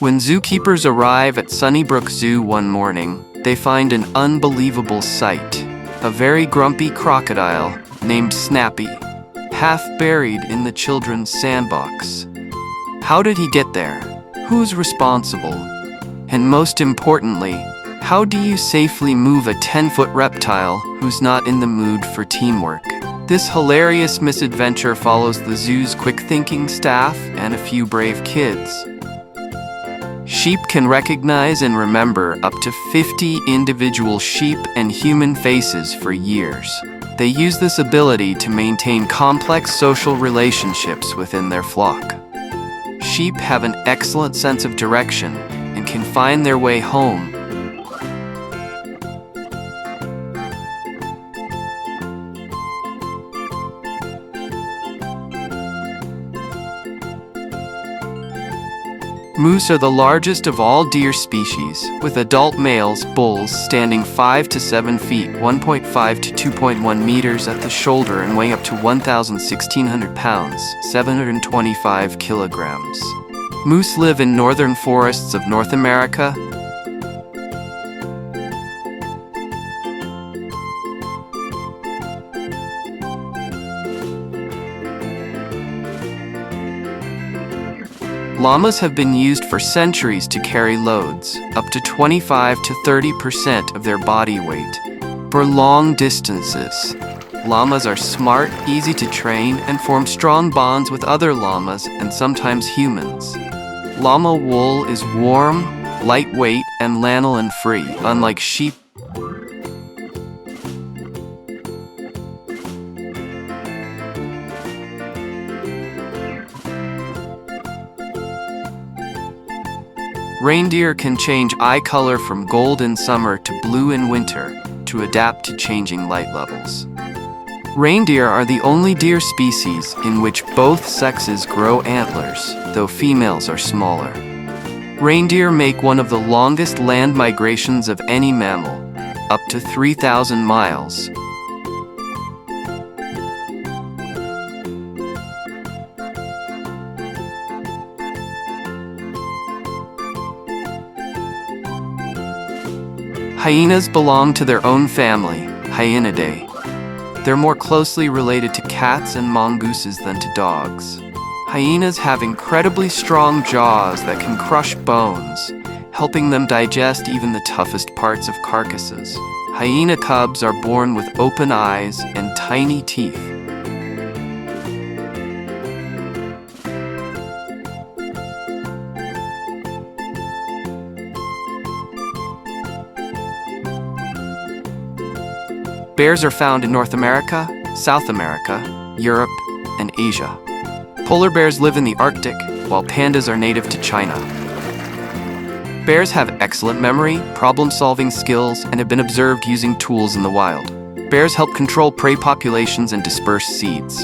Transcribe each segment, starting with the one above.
When zookeepers arrive at Sunnybrook Zoo one morning, they find an unbelievable sight. A very grumpy crocodile named Snappy, half buried in the children's sandbox. How did he get there? Who's responsible? And most importantly, how do you safely move a 10-foot reptile who's not in the mood for teamwork? This hilarious misadventure follows the zoo's quick-thinking staff and a few brave kids. Sheep can recognize and remember up to 50 individual sheep and human faces for years. They use this ability to maintain complex social relationships within their flock. Sheep have an excellent sense of direction and can find their way home. Moose are the largest of all deer species, with adult males, bulls, standing 5 to 7 feet, 1.5 to 2.1 meters at the shoulder and weighing up to 1,600 pounds, 725 kilograms. Moose live in northern forests of North America. Llamas have been used for centuries to carry loads, up to 25 to 30% of their body weight, for long distances. Llamas are smart, easy to train, and form strong bonds with other llamas and sometimes humans. Llama wool is warm, lightweight, and lanolin-free, unlike sheep. Reindeer can change eye color from gold in summer to blue in winter to adapt to changing light levels. Reindeer are the only deer species in which both sexes grow antlers, though females are smaller. Reindeer make one of the longest land migrations of any mammal, up to 3,000 miles. Hyenas belong to their own family, Hyenidae. They're more closely related to cats and mongooses than to dogs. Hyenas have incredibly strong jaws that can crush bones, helping them digest even the toughest parts of carcasses. Hyena cubs are born with open eyes and tiny teeth. Bears are found in North America, South America, Europe, and Asia. Polar bears live in the Arctic, while pandas are native to China. Bears have excellent memory, problem-solving skills, and have been observed using tools in the wild. Bears help control prey populations and disperse seeds.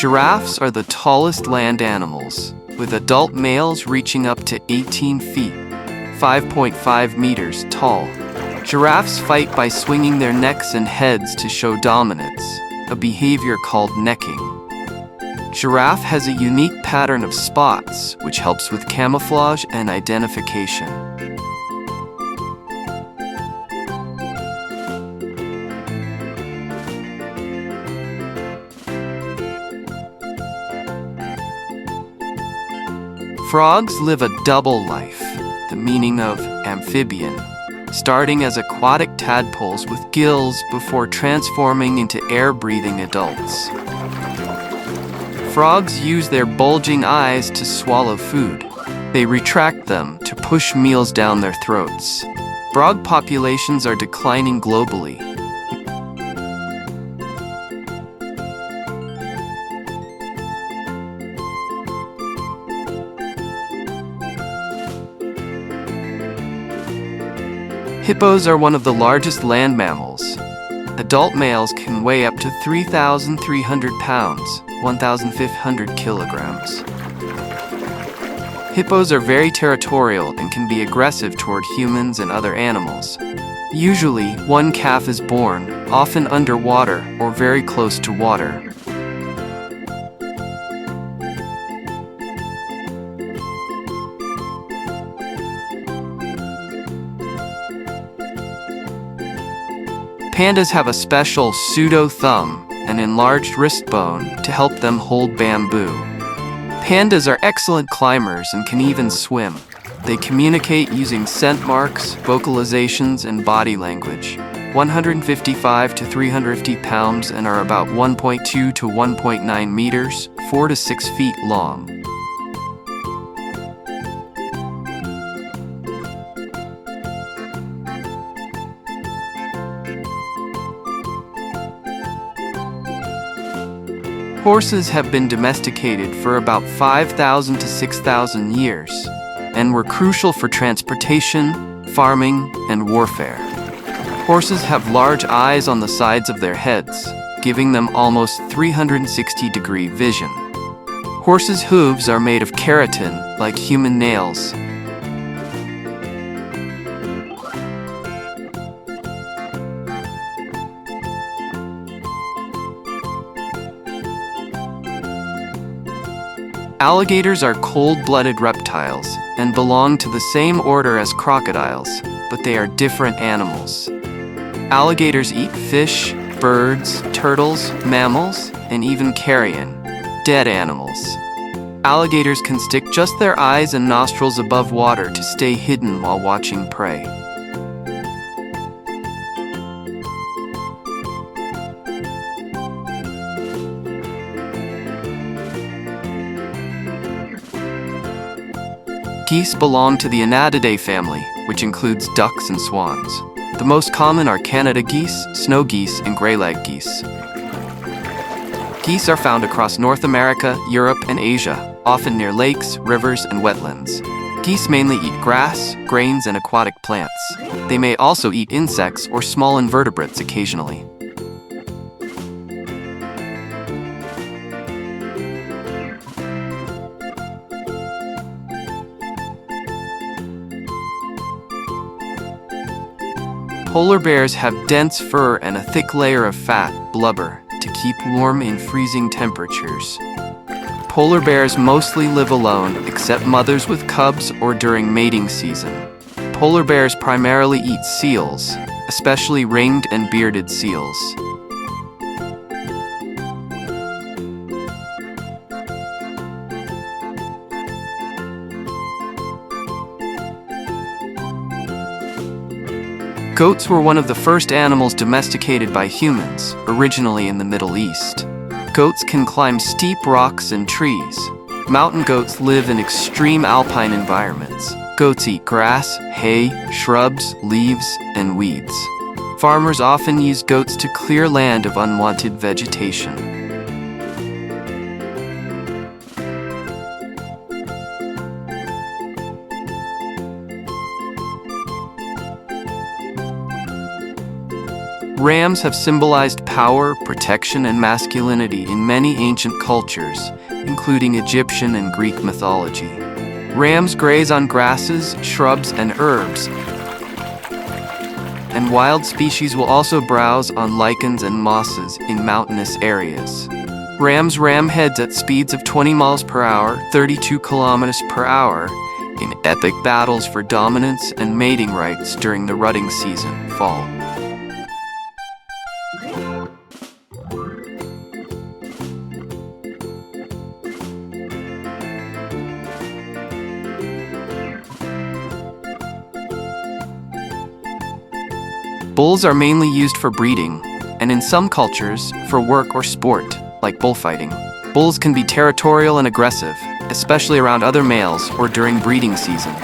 Giraffes are the tallest land animals, with adult males reaching up to 18 feet, 5.5 meters tall. Giraffes fight by swinging their necks and heads to show dominance, a behavior called necking. Giraffe has a unique pattern of spots, which helps with camouflage and identification. Frogs live a double life, the meaning of amphibian, starting as aquatic tadpoles with gills before transforming into air-breathing adults. Frogs use their bulging eyes to swallow food. They retract them to push meals down their throats. Frog populations are declining globally. Hippos are one of the largest land mammals. Adult males can weigh up to 3,300 pounds, 1,500 kilograms. Hippos are very territorial and can be aggressive toward humans and other animals. Usually, one calf is born, often underwater or very close to water. Pandas have a special pseudo-thumb, an enlarged wrist bone, to help them hold bamboo. Pandas are excellent climbers and can even swim. They communicate using scent marks, vocalizations, and body language. 155 to 350 pounds and are about 1.2 to 1.9 meters, 4 to 6 feet long. Horses have been domesticated for about 5,000 to 6,000 years and were crucial for transportation, farming, and warfare. Horses have large eyes on the sides of their heads, giving them almost 360-degree vision. Horses' hooves are made of keratin, like human nails. Alligators are cold-blooded reptiles and belong to the same order as crocodiles, but they are different animals. Alligators eat fish, birds, turtles, mammals, and even carrion, dead animals. Alligators can stick just their eyes and nostrils above water to stay hidden while watching prey. Geese belong to the Anaeidae family, which includes ducks and swans. The most common are Canada geese, snow geese, and grey-leg geese. Geese are found across North America, Europe, and Asia, often near lakes, rivers, and wetlands. Geese mainly eat grass, grains, and aquatic plants. They may also eat insects or small invertebrates occasionally. Polar bears have dense fur and a thick layer of fat, blubber, to keep warm in freezing temperatures. Polar bears mostly live alone, except mothers with cubs or during mating season. Polar bears primarily eat seals, especially ringed and bearded seals. Goats were one of the first animals domesticated by humans, originally in the Middle East. Goats can climb steep rocks and trees. Mountain goats live in extreme alpine environments. Goats eat grass, hay, shrubs, leaves, and weeds. Farmers often use goats to clear land of unwanted vegetation. Rams have symbolized power, protection, and masculinity in many ancient cultures, including Egyptian and Greek mythology. Rams graze on grasses, shrubs, and herbs, and wild species will also browse on lichens and mosses in mountainous areas. Rams ram heads at speeds of 20 miles per hour, 32 kilometers per hour, in epic battles for dominance and mating rights during the rutting season, fall. Bulls are mainly used for breeding, and in some cultures, for work or sport, like bullfighting. Bulls can be territorial and aggressive, especially around other males or during breeding season.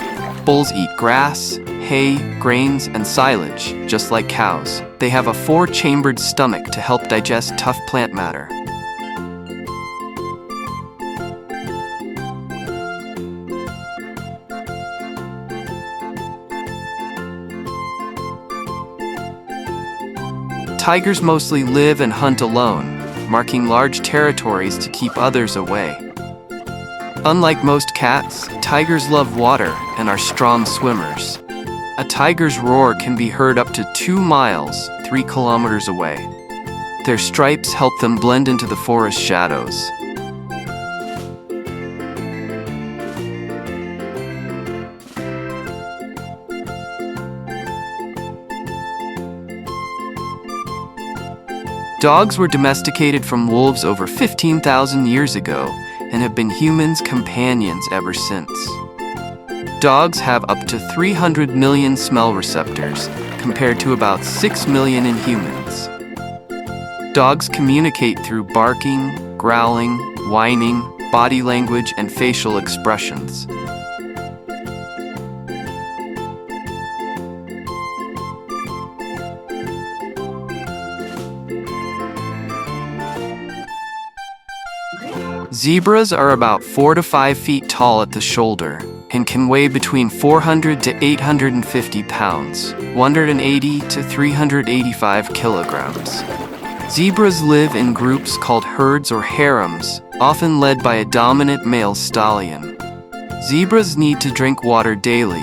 Bulls eat grass, hay, grains, and silage, just like cows. They have a 4-chambered stomach to help digest tough plant matter. Tigers mostly live and hunt alone, marking large territories to keep others away. Unlike most cats, tigers love water and are strong swimmers. A tiger's roar can be heard up to 2 miles, 3 kilometers away. Their stripes help them blend into the forest shadows. Dogs were domesticated from wolves over 15,000 years ago and have been humans' companions ever since. Dogs have up to 300 million smell receptors, compared to about 6 million in humans. Dogs communicate through barking, growling, whining, body language, and facial expressions. Zebras are about 4 to 5 feet tall at the shoulder and can weigh between 400 to 850 pounds, 180 to 385 kilograms. Zebras live in groups called herds or harems, often led by a dominant male stallion. Zebras need to drink water daily.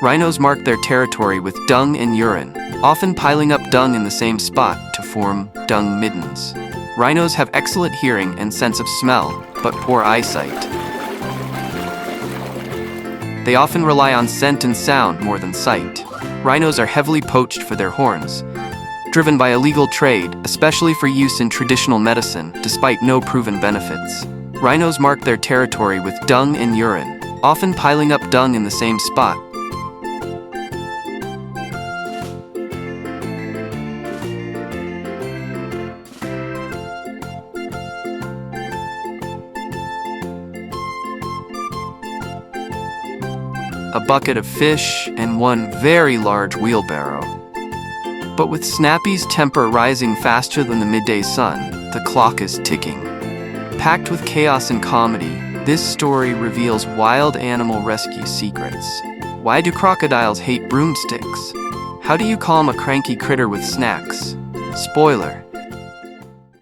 Rhinos mark their territory with dung and urine, often piling up dung in the same spot to form dung middens. Rhinos have excellent hearing and sense of smell, but poor eyesight. They often rely on scent and sound more than sight. Rhinos are heavily poached for their horns, driven by illegal trade, especially for use in traditional medicine, despite no proven benefits. Rhinos mark their territory with dung and urine, often piling up dung in the same spot. A bucket of fish, and one very large wheelbarrow. But with Snappy's temper rising faster than the midday sun, the clock is ticking. Packed with chaos and comedy, this story reveals wild animal rescue secrets. Why do crocodiles hate broomsticks? How do you calm a cranky critter with snacks? Spoiler: